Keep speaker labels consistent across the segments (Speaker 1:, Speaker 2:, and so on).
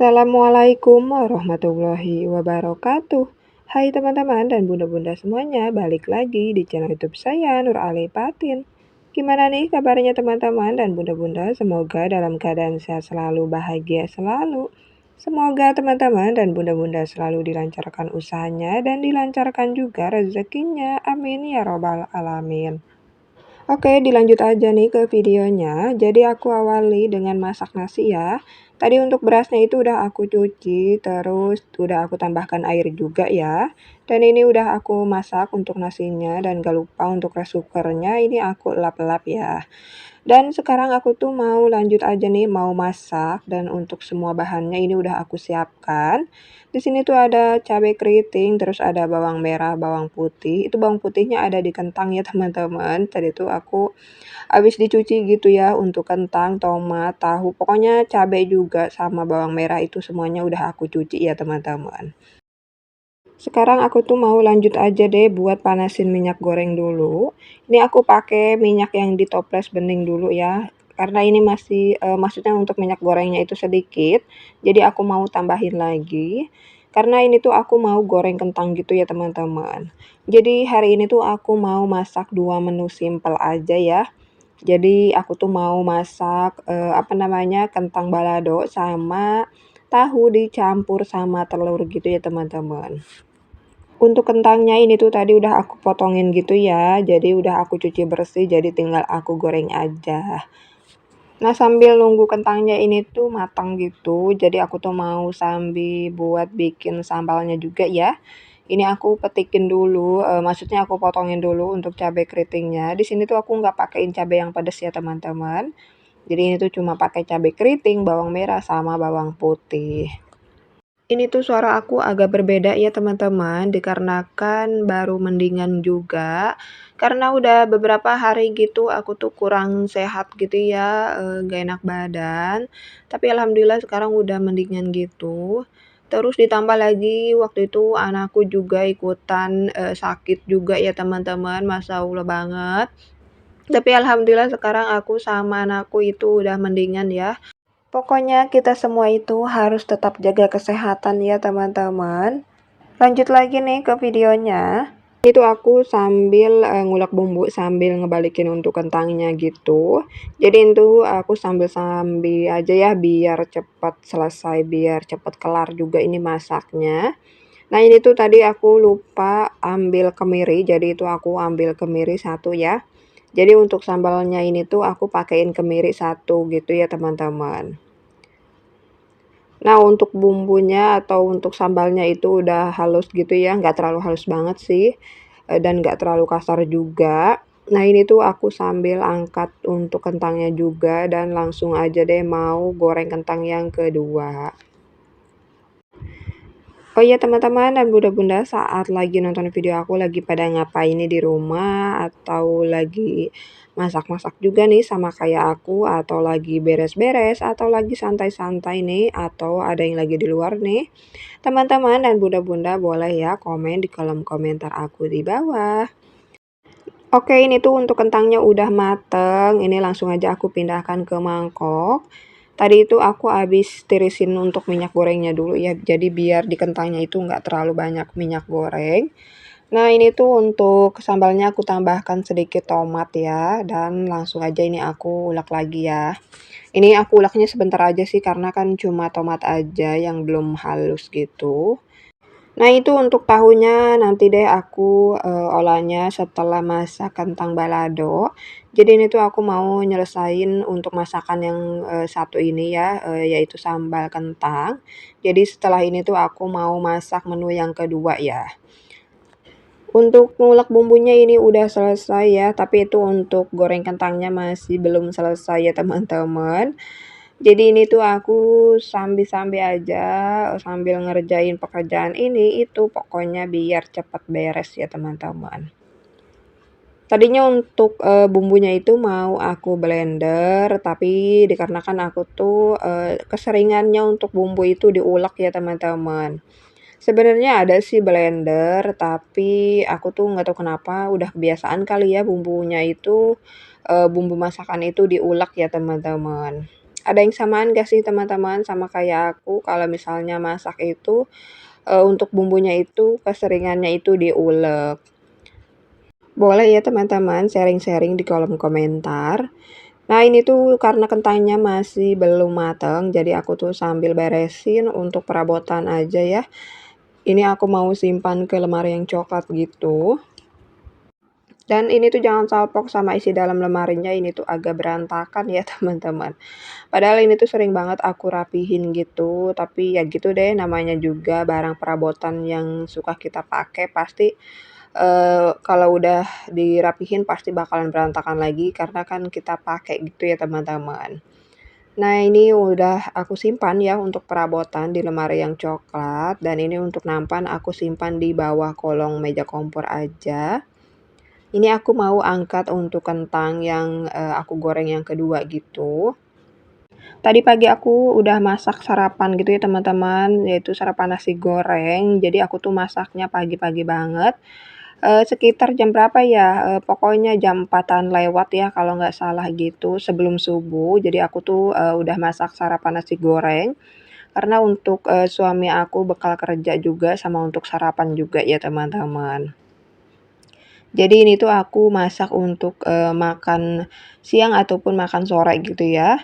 Speaker 1: Assalamualaikum warahmatullahi wabarakatuh. Hai teman-teman dan bunda-bunda semuanya, balik lagi di channel YouTube saya Nur Ali Patin. Gimana nih kabarnya teman-teman dan bunda-bunda? Semoga dalam keadaan sehat selalu, bahagia selalu. Semoga teman-teman dan bunda-bunda selalu dilancarkan usahanya dan dilancarkan juga rezekinya. Amin ya robbal alamin. Oke, dilanjut aja nih ke videonya. Jadi aku awali dengan masak nasi ya. Tadi untuk berasnya itu udah aku cuci, terus udah aku tambahkan air juga ya. Dan ini udah aku masak untuk nasinya dan gak lupa untuk rice cookernya ini aku lap-lap ya. Dan sekarang aku tuh mau lanjut aja nih, mau masak dan untuk semua bahannya ini udah aku siapkan. Di sini tuh ada cabai keriting, terus ada bawang merah, bawang putih. Itu bawang putihnya ada di kentang ya teman-teman. Tadi tuh aku habis dicuci gitu ya untuk kentang, tomat, tahu. Pokoknya cabai juga sama bawang merah itu semuanya udah aku cuci ya teman-teman. Sekarang aku tuh mau lanjut aja deh buat panasin minyak goreng dulu. Ini aku pakai minyak yang di toples bening dulu ya. Karena ini masih maksudnya untuk minyak gorengnya itu sedikit, jadi aku mau tambahin lagi. Karena ini tuh aku mau goreng kentang gitu ya teman-teman. Jadi hari ini tuh aku mau masak dua menu simple aja ya. Jadi aku tuh mau masak apa namanya, kentang balado sama tahu dicampur sama telur gitu ya teman-teman. Untuk kentangnya ini tuh tadi udah aku potongin gitu ya, jadi udah aku cuci bersih, jadi tinggal aku goreng aja. Nah, sambil nunggu kentangnya ini tuh matang gitu, jadi aku tuh mau sambil buat bikin sambalnya juga ya. Ini aku petikin dulu, maksudnya aku potongin dulu untuk cabai keritingnya. Di sini tuh aku nggak pakein cabai yang pedas ya teman-teman. Jadi ini tuh cuma pakai cabai keriting, bawang merah, sama bawang putih. Ini tuh suara aku agak berbeda ya teman-teman, dikarenakan baru mendingan juga. Karena udah beberapa hari gitu aku tuh kurang sehat gitu ya, gak enak badan. Tapi alhamdulillah sekarang udah mendingan gitu. Terus ditambah lagi waktu itu anakku juga ikutan, sakit juga ya teman-teman, Masya Allah banget. Tapi alhamdulillah sekarang aku sama anakku itu udah mendingan ya. Pokoknya kita semua itu harus tetap jaga kesehatan ya teman-teman. Lanjut lagi nih ke videonya. Itu aku sambil ngulek bumbu sambil ngebalikin untuk kentangnya gitu. Jadi itu aku sambil-sambil aja ya biar cepat selesai, biar cepat kelar juga ini masaknya. Nah ini tuh tadi aku lupa ambil kemiri, jadi itu aku ambil kemiri satu ya. Jadi untuk sambalnya ini tuh aku pakein kemiri satu gitu ya teman-teman. Nah, untuk bumbunya atau untuk sambalnya itu udah halus gitu ya, nggak terlalu halus banget sih, dan nggak terlalu kasar juga. Nah, ini tuh aku sambil angkat untuk kentangnya juga dan langsung aja deh mau goreng kentang yang kedua. Oh iya teman-teman dan bunda-bunda saat lagi nonton video aku lagi pada ngapain nih di rumah atau lagi masak-masak juga nih sama kayak aku atau lagi beres-beres atau lagi santai-santai nih atau ada yang lagi di luar nih. Teman-teman dan bunda-bunda boleh ya komen di kolom komentar aku di bawah. Oke, ini tuh untuk kentangnya udah mateng. Ini langsung aja aku pindahkan ke mangkok. Tadi itu aku habis tirisin untuk minyak gorengnya dulu ya. Jadi biar di kentangnya itu nggak terlalu banyak minyak goreng. Nah, ini tuh untuk sambalnya aku tambahkan sedikit tomat ya. Dan langsung aja ini aku ulek lagi ya. Ini aku uleknya sebentar aja sih karena kan cuma tomat aja yang belum halus gitu. Nah, itu untuk tahunya nanti deh aku, olahnya setelah masak kentang balado. Jadi ini tuh aku mau nyelesain untuk masakan yang, satu ini ya, yaitu sambal kentang. Jadi setelah ini tuh aku mau masak menu yang kedua ya. Untuk ngulek bumbunya ini udah selesai ya, tapi itu untuk goreng kentangnya masih belum selesai ya teman-teman. Jadi ini tuh aku sambil-sambil aja, sambil ngerjain pekerjaan ini itu pokoknya biar cepat beres ya teman-teman. Tadinya untuk, bumbunya itu mau aku blender, tapi dikarenakan aku tuh, keseringannya untuk bumbu itu diulek ya teman-teman. Sebenarnya ada sih blender, tapi aku tuh nggak tahu kenapa udah kebiasaan kali ya bumbunya itu, bumbu masakan itu diulek ya teman-teman. Ada yang samaan nggak sih teman-teman sama kayak aku kalau misalnya masak itu, untuk bumbunya itu keseringannya itu diulek? Boleh ya teman-teman sharing-sharing di kolom komentar. Nah ini tuh karena kentangnya masih belum mateng, jadi aku tuh sambil beresin untuk perabotan aja ya. Ini aku mau simpan ke lemari yang coklat gitu. Dan ini tuh jangan salpok sama isi dalam lemarinya, ini tuh agak berantakan ya teman-teman. Padahal ini tuh sering banget aku rapihin gitu, tapi ya gitu deh namanya juga barang perabotan yang suka kita pakai pasti, kalau udah dirapihin pasti bakalan berantakan lagi karena kan kita pakai gitu ya teman-teman. Nah ini udah aku simpan ya untuk perabotan di lemari yang coklat dan ini untuk nampan aku simpan di bawah kolong meja kompor aja. Ini aku mau angkat untuk kentang yang, aku goreng yang kedua gitu. Tadi pagi aku udah masak sarapan gitu ya teman-teman, yaitu sarapan nasi goreng. Jadi aku tuh masaknya pagi-pagi banget, sekitar jam berapa ya, pokoknya jam 4-an lewat ya kalau nggak salah gitu, sebelum subuh. Jadi aku tuh, udah masak sarapan nasi goreng, karena untuk, suami aku bekal kerja juga sama untuk sarapan juga ya teman-teman. Jadi ini tuh aku masak untuk, makan siang ataupun makan sore gitu ya.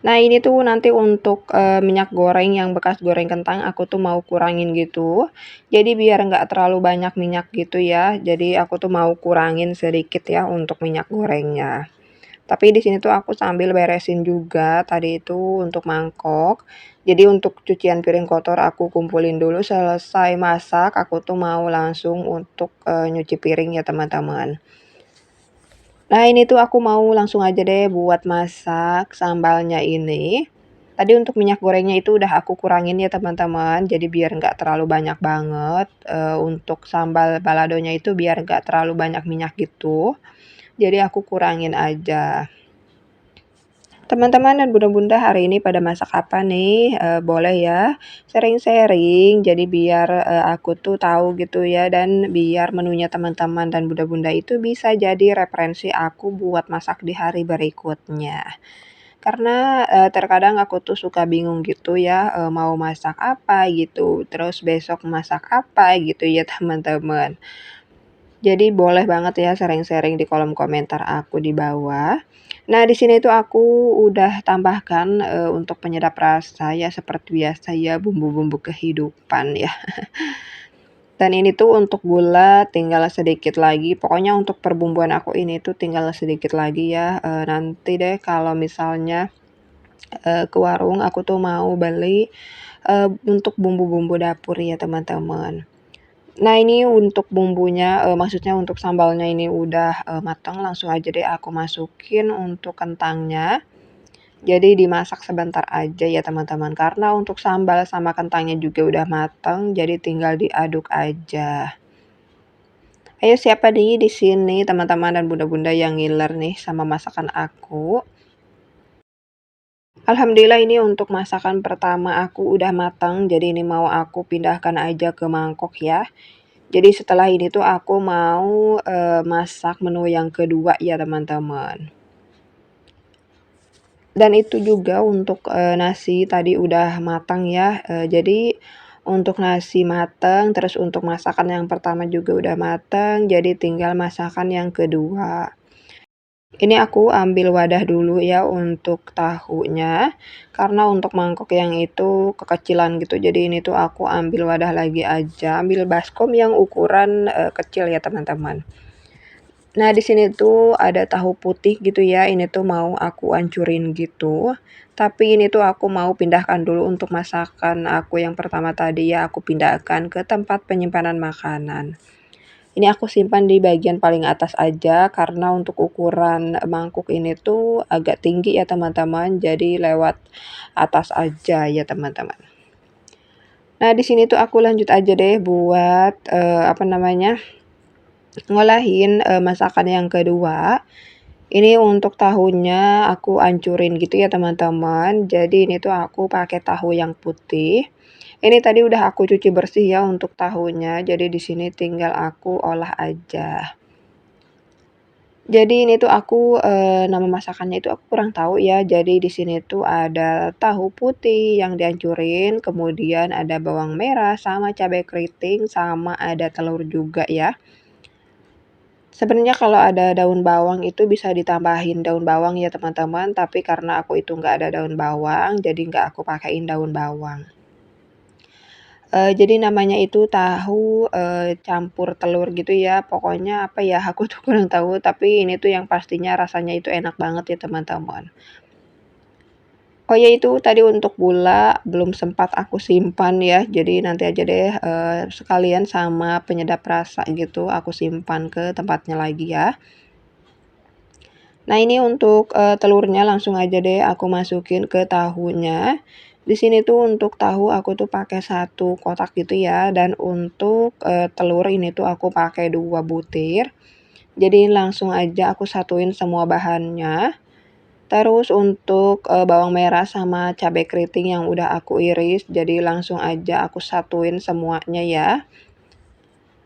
Speaker 1: Nah ini tuh nanti untuk, minyak goreng yang bekas goreng kentang aku tuh mau kurangin gitu. Jadi biar nggak terlalu banyak minyak gitu ya, jadi aku tuh mau kurangin sedikit ya untuk minyak gorengnya. Tapi di sini tuh aku sambil beresin juga tadi itu untuk mangkok. Jadi untuk cucian piring kotor aku kumpulin dulu, selesai masak aku tuh mau langsung untuk, nyuci piring ya teman-teman. Nah, ini tuh aku mau langsung aja deh buat masak sambalnya ini. Tadi untuk minyak gorengnya itu udah aku kurangin ya teman-teman, jadi biar nggak terlalu banyak banget, untuk sambal baladonya itu biar nggak terlalu banyak minyak gitu, jadi aku kurangin aja. Teman-teman dan bunda-bunda hari ini pada masak apa nih? Boleh ya sharing-sharing, jadi biar, aku tuh tahu gitu ya dan biar menunya teman-teman dan bunda-bunda itu bisa jadi referensi aku buat masak di hari berikutnya. Karena, terkadang aku tuh suka bingung gitu ya, mau masak apa gitu, terus besok masak apa gitu ya teman-teman. Jadi boleh banget ya sharing-sharing di kolom komentar aku di bawah. Nah, di sini tuh aku udah tambahkan, untuk penyedap rasa ya seperti biasa ya bumbu-bumbu kehidupan ya. Dan ini tuh untuk gula tinggal sedikit lagi, pokoknya untuk perbumbuan aku ini tuh tinggal sedikit lagi ya, nanti deh kalau misalnya, ke warung aku tuh mau beli, untuk bumbu-bumbu dapur ya teman-teman. Nah ini untuk bumbunya, maksudnya untuk sambalnya ini udah, mateng, langsung aja deh aku masukin untuk kentangnya. Jadi dimasak sebentar aja ya teman-teman, karena untuk sambal sama kentangnya juga udah mateng, jadi tinggal diaduk aja. Ayo siapa nih di sini teman-teman dan bunda-bunda yang ngiler nih sama masakan aku? Alhamdulillah ini untuk masakan pertama aku udah matang, jadi ini mau aku pindahkan aja ke mangkok ya. Jadi setelah ini tuh aku mau, masak menu yang kedua ya teman-teman. Dan itu juga untuk, nasi tadi udah matang ya, jadi untuk nasi matang, terus untuk masakan yang pertama juga udah matang, jadi tinggal masakan yang kedua. Ini aku ambil wadah dulu ya untuk tahunya, karena untuk mangkok yang itu kekecilan gitu, jadi ini tuh aku ambil wadah lagi aja, ambil baskom yang ukuran, kecil ya teman-teman. Nah di sini tuh ada tahu putih gitu ya, ini tuh mau aku ancurin gitu, tapi ini tuh aku mau pindahkan dulu untuk masakan aku yang pertama tadi ya, aku pindahkan ke tempat penyimpanan makanan. Ini aku simpan di bagian paling atas aja karena untuk ukuran mangkuk ini tuh agak tinggi ya teman-teman, jadi lewat atas aja ya teman-teman. Nah di sini tuh aku lanjut aja deh buat, apa namanya, ngolahin, masakan yang kedua. Ini untuk tahunya aku ancurin gitu ya teman-teman, jadi ini tuh aku pakai tahu yang putih. Ini tadi udah aku cuci bersih ya untuk tahunya, jadi di sini tinggal aku olah aja. Jadi ini tuh aku, nama masakannya itu aku kurang tahu ya. Jadi di sini tuh ada tahu putih yang dihancurin, kemudian ada bawang merah sama cabai keriting, sama ada telur juga ya. Sebenarnya kalau ada daun bawang itu bisa ditambahin daun bawang ya teman-teman, tapi karena aku itu nggak ada daun bawang, jadi nggak aku pakein daun bawang. Jadi namanya itu tahu, campur telur gitu ya, pokoknya apa ya, aku tuh kurang tahu, tapi ini tuh yang pastinya rasanya itu enak banget ya teman-teman. Oh ya itu tadi untuk gula belum sempat aku simpan ya, jadi nanti aja deh, sekalian sama penyedap rasa gitu aku simpan ke tempatnya lagi ya. Nah ini untuk, telurnya langsung aja deh aku masukin ke tahunya. Di sini tuh untuk tahu aku tuh pakai 1 kotak gitu ya, dan untuk, telur ini tuh aku pakai 2 butir. Jadi langsung aja aku satuin semua bahannya. Terus untuk, bawang merah sama cabai keriting yang udah aku iris, jadi langsung aja aku satuin semuanya ya.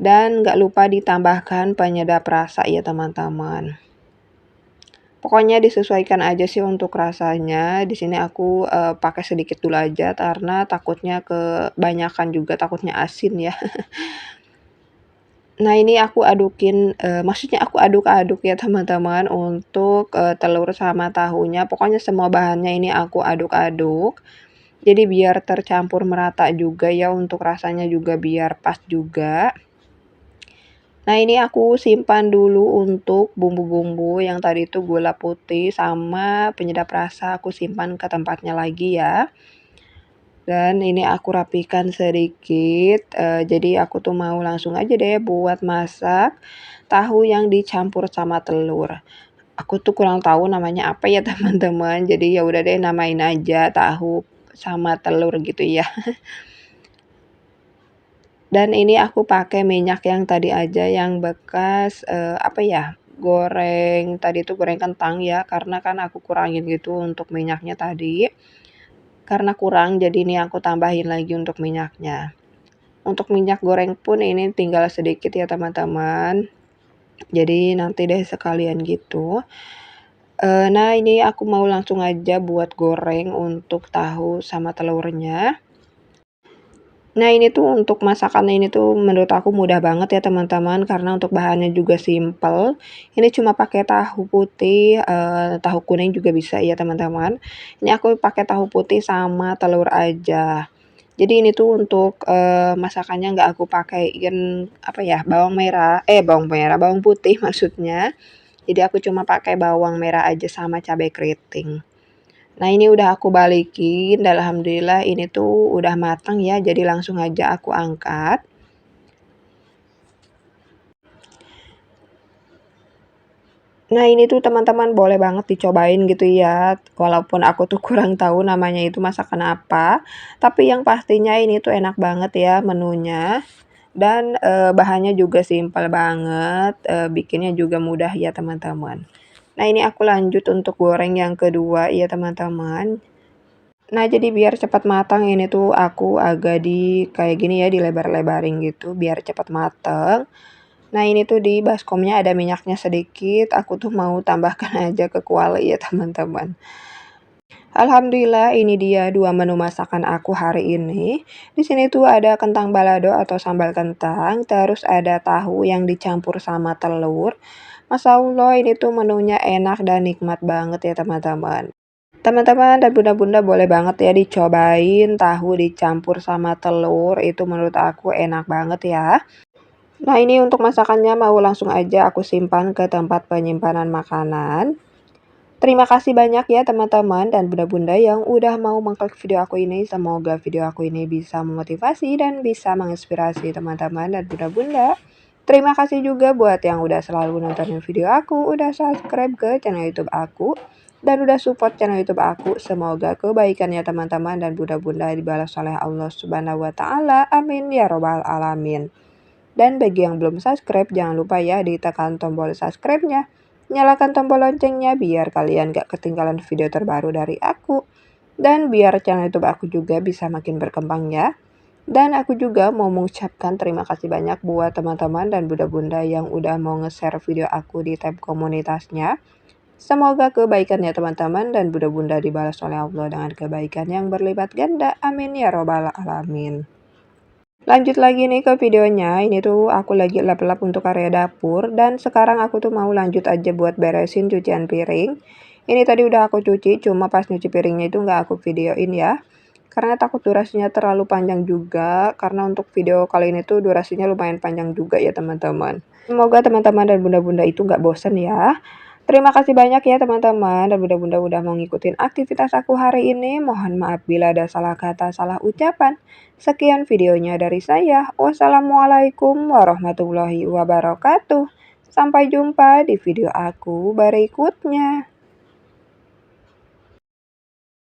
Speaker 1: Dan nggak lupa ditambahkan penyedap rasa ya teman-teman. Pokoknya disesuaikan aja sih untuk rasanya. Di sini aku, pakai sedikit dulu aja karena takutnya kebanyakan juga, takutnya asin ya. Nah ini aku adukin, maksudnya aku aduk-aduk ya teman-teman untuk, telur sama tahunya, pokoknya semua bahannya ini aku aduk-aduk. Jadi biar tercampur merata juga ya, untuk rasanya juga biar pas juga. Nah, ini aku simpan dulu untuk bumbu-bumbu yang tadi itu gula putih sama penyedap rasa aku simpan ke tempatnya lagi ya. Dan ini aku rapikan sedikit, jadi aku tuh mau langsung aja deh buat masak tahu yang dicampur sama telur. Aku tuh kurang tahu namanya apa ya teman-teman, jadi ya udah deh namain aja tahu sama telur gitu ya. Dan ini aku pakai minyak yang tadi aja yang bekas, apa ya, goreng tadi itu goreng kentang ya, karena kan aku kurangin gitu untuk minyaknya tadi. Karena kurang jadi ini aku tambahin lagi untuk minyaknya. Untuk minyak goreng pun ini tinggal sedikit ya teman-teman. Jadi nanti deh sekalian gitu. Nah ini aku mau langsung aja buat goreng untuk tahu sama telurnya. Nah, ini tuh untuk masakannya ini tuh menurut aku mudah banget ya teman-teman, karena untuk bahannya juga simpel. Ini cuma pakai tahu putih, tahu kuning juga bisa ya teman-teman. Ini aku pakai tahu putih sama telur aja. Jadi ini tuh untuk, masakannya nggak aku pakein, apa ya, bawang merah, bawang putih maksudnya. Jadi aku cuma pakai bawang merah aja sama cabai keriting. Nah ini udah aku balikin dan alhamdulillah ini tuh udah matang ya, jadi langsung aja aku angkat. Nah ini tuh teman-teman boleh banget dicobain gitu ya, walaupun aku tuh kurang tahu namanya itu masakan apa, tapi yang pastinya ini tuh enak banget ya menunya. Dan, bahannya juga simpel banget, bikinnya juga mudah ya teman-teman. Nah ini aku lanjut untuk goreng yang kedua ya teman-teman. Nah, jadi biar cepat matang ini tuh aku agak kayak gini ya, dilebar-lebarin gitu biar cepat mateng. Nah, ini tuh di baskomnya ada minyaknya sedikit, aku tuh mau tambahkan aja ke kuali ya teman-teman. Alhamdulillah ini dia 2 menu masakan aku hari ini. Di sini tuh ada kentang balado atau sambal kentang, terus ada tahu yang dicampur sama telur. Masya Allah ini tuh menunya enak dan nikmat banget ya teman-teman. Teman-teman dan bunda-bunda boleh banget ya dicobain tahu dicampur sama telur, itu menurut aku enak banget ya. Nah ini untuk masakannya mau langsung aja aku simpan ke tempat penyimpanan makanan. Terima kasih banyak ya teman-teman dan bunda-bunda yang udah mau mengklik video aku ini. Semoga video aku ini bisa memotivasi dan bisa menginspirasi teman-teman dan bunda-bunda. Terima kasih juga buat yang udah selalu nontonin video aku, udah subscribe ke channel YouTube aku, dan udah support channel YouTube aku. Semoga kebaikannya teman-teman dan bunda-bunda dibalas oleh Allah Subhanahu wa Ta'ala. Amin ya Robbal 'Alamin. Dan bagi yang belum subscribe, jangan lupa ya ditekan tombol subscribe-nya. Nyalakan tombol loncengnya biar kalian gak ketinggalan video terbaru dari aku. Dan biar channel YouTube aku juga bisa makin berkembang ya. Dan aku juga mau mengucapkan terima kasih banyak buat teman-teman dan bunda-bunda yang udah mau nge-share video aku di tab komunitasnya. Semoga kebaikan ya teman-teman dan bunda-bunda dibalas oleh Allah dengan kebaikan yang berlipat ganda. Amin ya robbal alamin. Lanjut lagi nih ke videonya, ini tuh aku lagi lap-lap untuk area dapur dan sekarang aku tuh mau lanjut aja buat beresin cucian piring. Ini tadi udah aku cuci, cuma pas nyuci piringnya itu nggak aku videoin ya. Karena takut durasinya terlalu panjang juga, karena untuk video kali ini tuh durasinya lumayan panjang juga ya teman-teman. Semoga teman-teman dan bunda-bunda itu nggak bosen ya. Terima kasih banyak ya teman-teman dan bunda-bunda udah mau ngikutin aktivitas aku hari ini. Mohon maaf bila ada salah kata, salah ucapan. Sekian videonya dari saya. Wassalamualaikum warahmatullahi wabarakatuh. Sampai jumpa di video aku berikutnya.